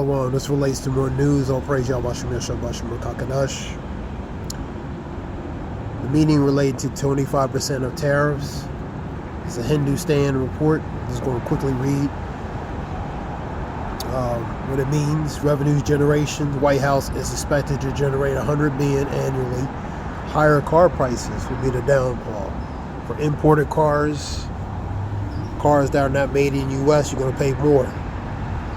Shalom. This relates to more news. All praise Yahweh Shabbat Kakadash. The meeting related to 25% of tariffs. It's a Hindustan report. I'm just going to quickly read what it means. Revenue generation. The White House is expected to generate $100 billion annually. Higher car prices will be the downfall. For imported cars that are not made in the U.S., you're going to pay more.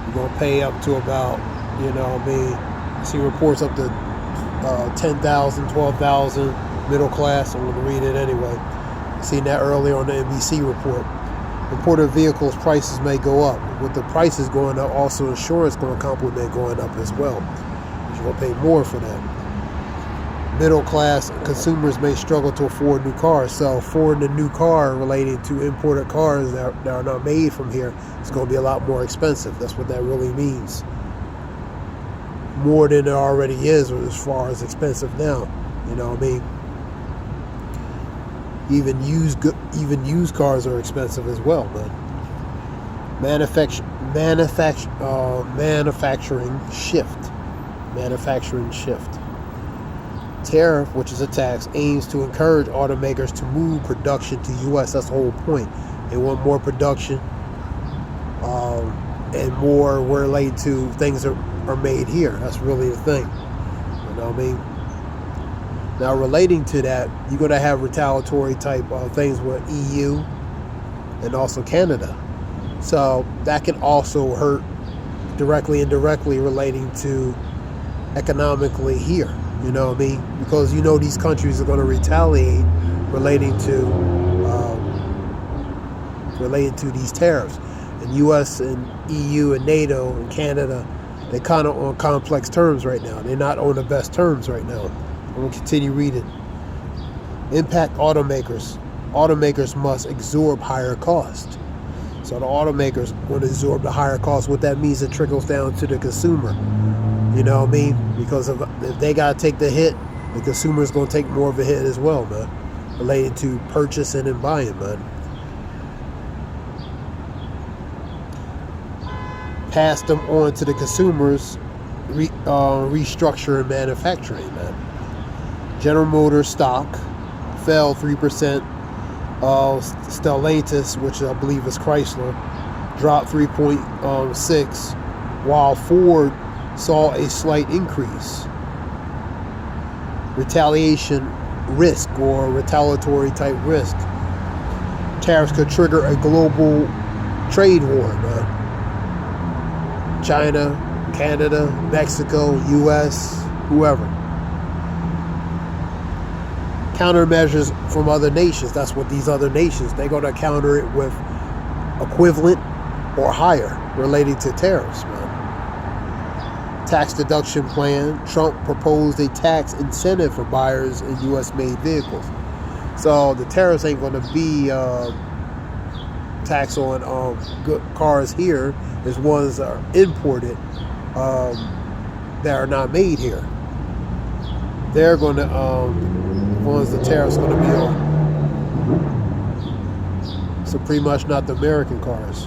You're going to pay up to about, I see reports up to 10,000, 12,000 middle class. I'm going to read it anyway. Seen that earlier on the NBC report. Imported vehicles prices may go up. With the prices going up, also insurance going to complement going up as well. You're going to pay more for that. Middle class consumers may struggle to afford new cars. So affording a new car relating to imported cars that are not made from here is going to be a lot more expensive. That's what that really means. More than it already is as far as expensive now. You know what I mean? Even used cars are expensive as well, man. Manufacturing shift. Tariff, which is a tax, aims to encourage automakers to move production to U.S. That's the whole point. They want more production and more related to things that are made here. That's really the thing. You know what I mean? Now, relating to that, you're going to have retaliatory type things with EU and also Canada. So that can also hurt directly and indirectly relating to economically here. You know what I mean? Because these countries are going to retaliate relating to these tariffs. And U.S. and EU and NATO and Canada, they're kind of on complex terms right now. They're not on the best terms right now. I'm going to continue reading. Impact automakers. Automakers must absorb higher cost. So the automakers want to absorb the higher cost. What that means, it trickles down to the consumer. You know what I mean? Because if they got to take the hit, the consumer is going to take more of a hit as well, man. Related to purchasing and buying, man. Pass them on to the consumers, restructure and manufacturing, man. General Motors stock fell 3%. Stellantis, which I believe is Chrysler, dropped 3.6%, while Ford saw a slight increase. Retaliation risk or retaliatory type risk. Tariffs could trigger a global trade war, man. China, Canada, Mexico, US, whoever. Countermeasures from other nations. That's what these other nations, they're going to counter it with equivalent or higher related to tariffs, man. Tax deduction plan. Trump proposed a tax incentive for buyers in U.S.-made vehicles. So the tariffs ain't going to be tax on good cars here. There's ones that are imported that are not made here. They're going to ones the tariffs going to be on. So pretty much not the American cars.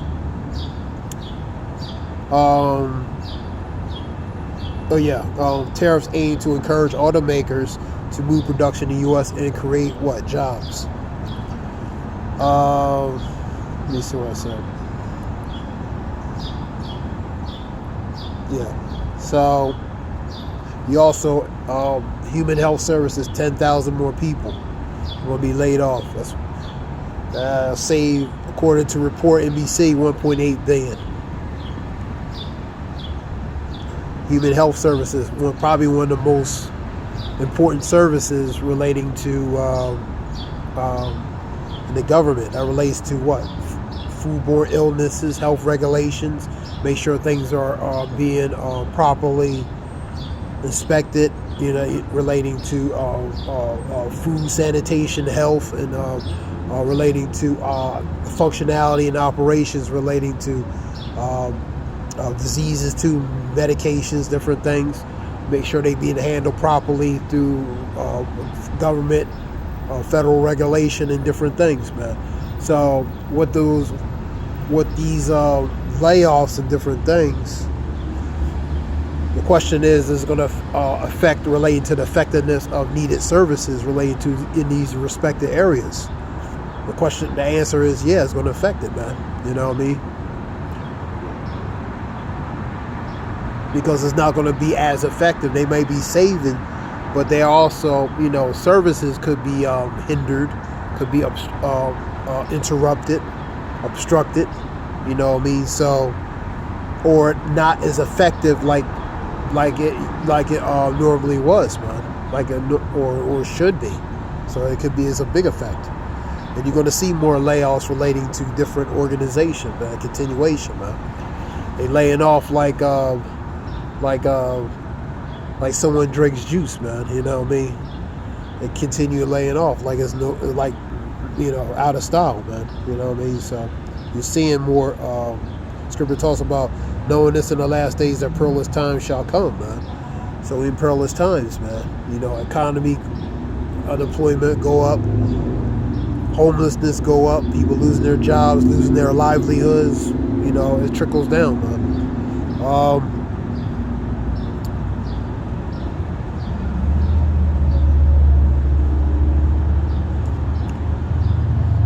Tariffs aim to encourage automakers to move production in the U.S. and create what? Jobs. Let me see what I said. Yeah. So, you also, Human Health Services, 10,000 more people will be laid off. That's save, according to report NBC, $1.8 billion. Human Health Services, probably one of the most important services relating to the government. That relates to what? Foodborne illnesses, health regulations, make sure things are being properly inspected, relating to food, sanitation, health, and relating to functionality and operations relating to diseases too, medications, different things. Make sure they being handled properly through government, federal regulation, and different things, man. So what these layoffs and different things, question is it going to affect relating to the effectiveness of needed services related to in these respected areas? The answer is yeah, it's going to affect it, man. You know what I mean? Because it's not going to be as effective. They may be saving, but they also, services could be hindered, could be interrupted, obstructed. You know what I mean? So, or not as effective like it normally was, man. Or should be. So it could be as a big effect. And you're going to see more layoffs relating to different organizations, man. Continuation, man. They laying off like someone drinks juice, man. You know what I mean? They continue laying off like it's out of style, man. You know what I mean? So you're seeing more. Scripture talks about knowing this in the last days that perilous times shall come, man. So in perilous times, man, economy, unemployment go up, homelessness go up, people losing their jobs, losing their livelihoods. It trickles down, man.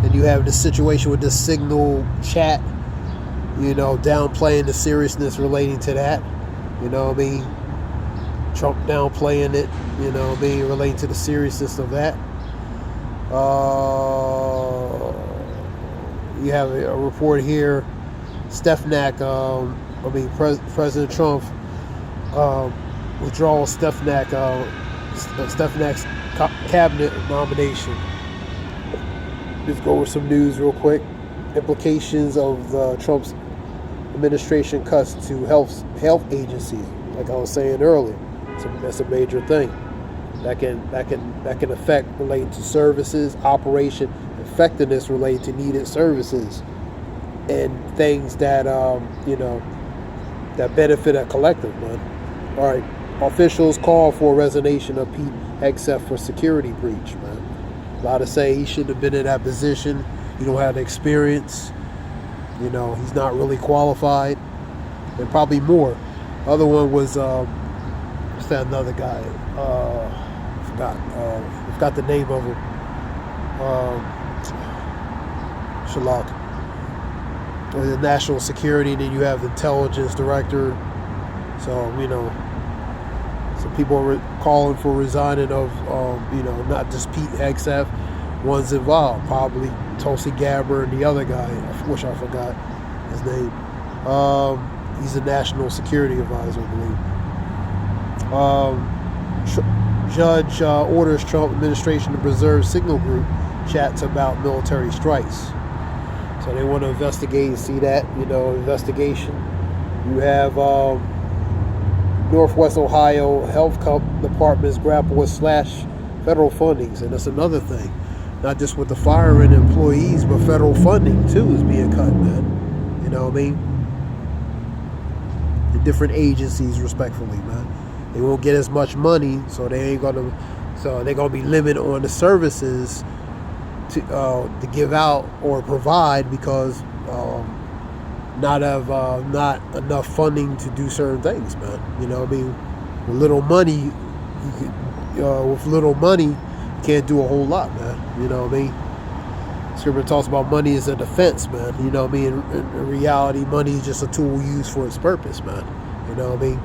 And you have this situation with this Signal chat, downplaying the seriousness relating to that. You know what I mean? Trump downplaying it, relating to the seriousness of that. You have a report here. President Trump withdraws Stefanak's cabinet nomination. Just go over some news real quick. Implications of Trump's administration cuts to health agencies. Like I was saying earlier, so that's a major thing. That can affect related to services, operation, effectiveness related to needed services, and things that that benefit a collective, man. All right, officials call for resignation of Pete Hegseth for security breach, man. A lot of say he shouldn't have been in that position. He don't have the experience. He's not really qualified, and probably more. Other one was what's that another guy? Forgot the name of him. Shalak. The national security, and then you have the intelligence director. So some people are calling for resigning of not just Pete Hegseth, ones involved, probably Tulsi Gabbard and the other guy, which I forgot his name. He's a national security advisor, I believe. Judge orders Trump administration to preserve Signal Group chats about military strikes. So they want to investigate and see that, investigation. You have Northwest Ohio Health Departments grapple with slash federal fundings, and that's another thing. Not just with the firing employees, but federal funding too is being cut, man. You know what I mean? The different agencies, respectfully, man. They won't get as much money, so they're gonna be limited on the services to give out or provide because not enough funding to do certain things, man. You know what I mean? With little money, you can't do a whole lot, man. You know what I mean? Scripture talks about money as a defense, man. You know what I mean? In reality, money is just a tool used for its purpose, man. You know what I mean?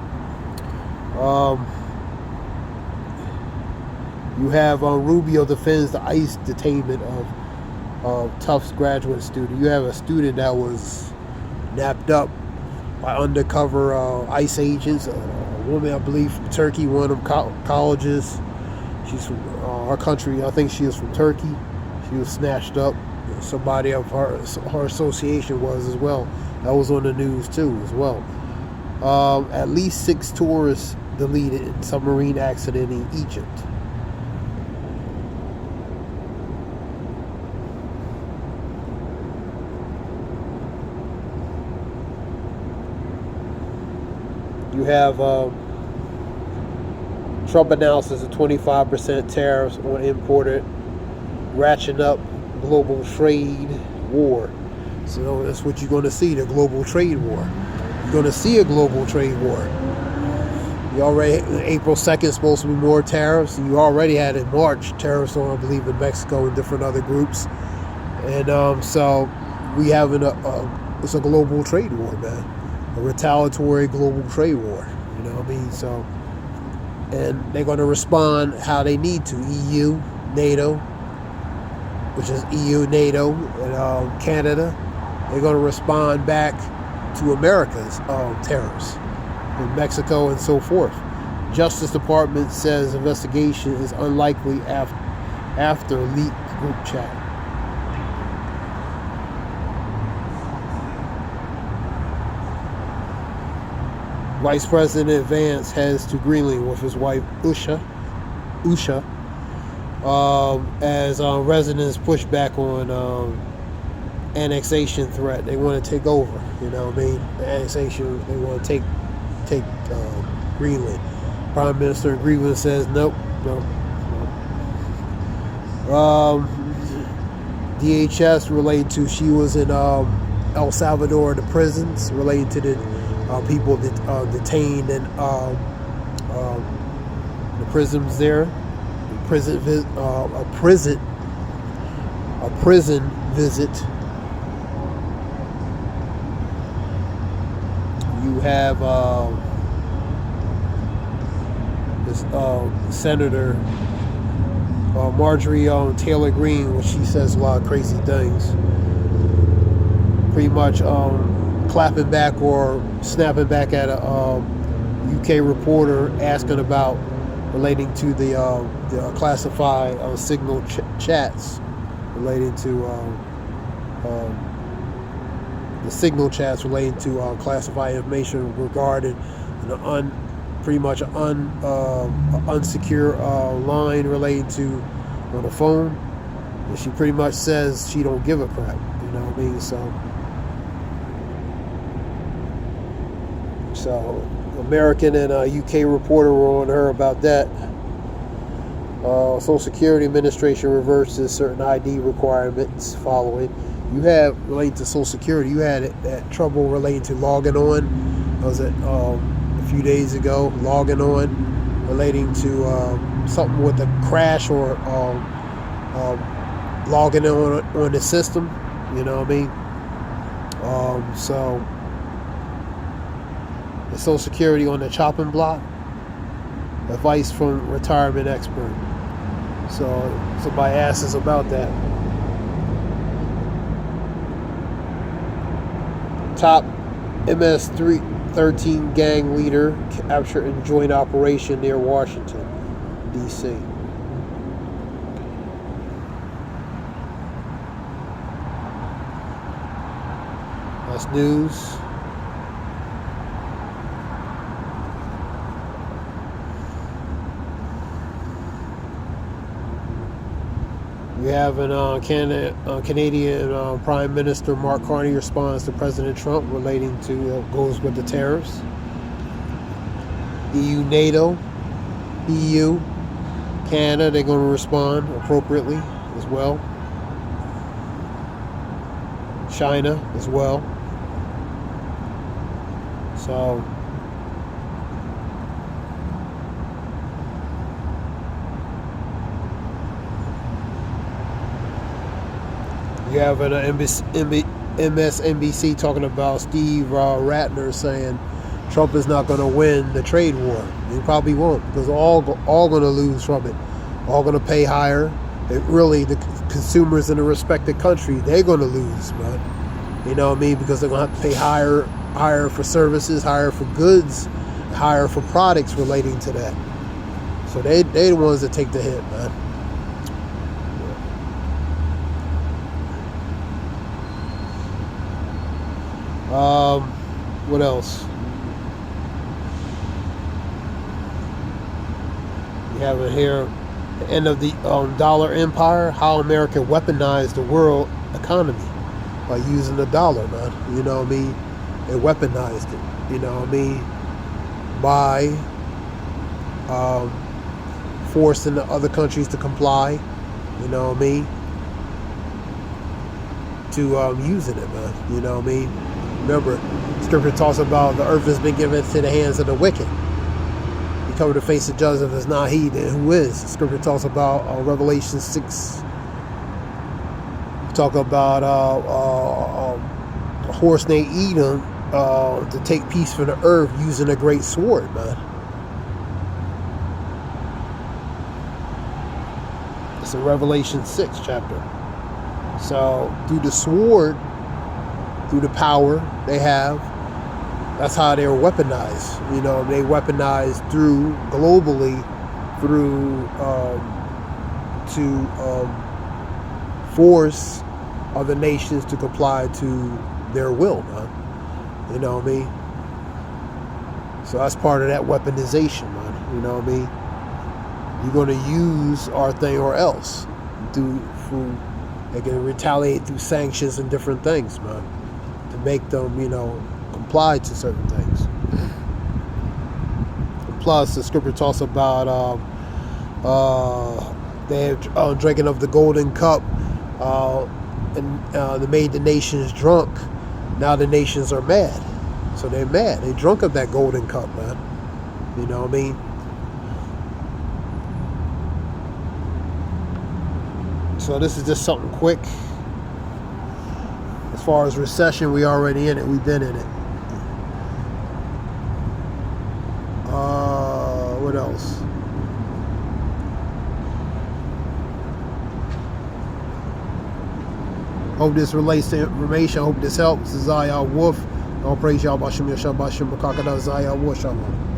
You have Rubio defends the ICE detainment of Tufts graduate student. You have a student that was napped up by undercover ICE agents. A woman, I believe, from Turkey, one of them colleges. She's from our country. I think she is from Turkey. She was snatched up. Somebody of her association was as well. That was on the news too as well. At least 6 tourists deleted in submarine accident in Egypt. You have Trump announces a 25% tariffs on imported, ratcheting up global trade war. So that's what you're going to see, the global trade war. You're going to see a global trade war. You already, April 2nd is supposed to be more tariffs. You already had in March tariffs on, I believe, in Mexico and different other groups. And so we have it's a global trade war, man. A retaliatory global trade war. You know what I mean? So, and they're going to respond how they need to. EU, NATO, which is EU, NATO, and Canada. They're going to respond back to America's tariffs in Mexico and so forth. Justice Department says investigation is unlikely after leaked group chat. Vice President Vance heads to Greenland with his wife Usha, as residents push back on annexation threat. They want to take over. You know what I mean? The annexation. They want to take Greenland. Prime Minister in Greenland says nope. DHS related to she was in El Salvador in the prisons related to the people that detained in the prisons there. A prison visit. You have this Senator Marjorie Taylor Greene, which she says a lot of crazy things. Pretty much clapping back or snapping back at a UK reporter asking about relating to the classified signal chats relating to the signal chats relating to classified information regarding an pretty much an unsecure line relating to on the phone. And she pretty much says she don't give a crap. You know what I mean? So American and UK reporter were on her about that. Social Security Administration reverses certain ID requirements following. You had, related to Social Security, you had that trouble relating to logging on. Was it a few days ago? Logging on, relating to something with a crash or logging on the system. You know what I mean? So the Social Security on the chopping block. Advice from retirement expert. So somebody asked us about that. Top MS-13 gang leader captured in joint operation near Washington, D.C. That's news. We have Canadian Prime Minister Mark Carney responds to President Trump relating to goes with the tariffs. EU, NATO, EU, Canada, they're going to respond appropriately as well. China as well. So you have an MSNBC talking about Steve Ratner saying Trump is not going to win the trade war. He probably won't, because all going to lose from it. All going to pay higher. Really, the consumers in the respective country, they're going to lose, man. You know what I mean? Because they're going to have to pay higher for services, higher for goods, higher for products relating to that. So they the ones that take the hit, man. What else? We have it here. The end of the dollar empire. How America weaponized the world economy by using the dollar, man. You know what I mean? They weaponized it. You know what I mean? By forcing the other countries to comply. You know what I mean? To using it, man. You know what I mean? Remember, Scripture talks about the earth has been given to the hands of the wicked. come to face the judgment, if it's not he, then who is? The scripture talks about Revelation 6. Talk about a horse named Edom to take peace from the earth using a great sword, man. It's in Revelation 6 chapter. So through the sword, through the power they have, that's how they were weaponized. You know, they weaponized through globally through to force other nations to comply to their will, man. You know what I mean? So that's part of that weaponization, man. You know what I mean? You're going to use our thing or else. They can retaliate through sanctions and different things, man, to make them, you know, comply to certain things. And plus, the scripture talks about they're drinking of the golden cup, and they made the nations drunk. Now the nations are mad. So they're mad. They drunk of that golden cup, man. You know what I mean? So this is just something quick. As far as recession, we already in it. We've been in it. What else? Hope this relates to information. Hope this helps. This is Zayah Wolf. All praise y'all. Bashim Yashab Bashim Bakakada Zayah Wolf. Shalom.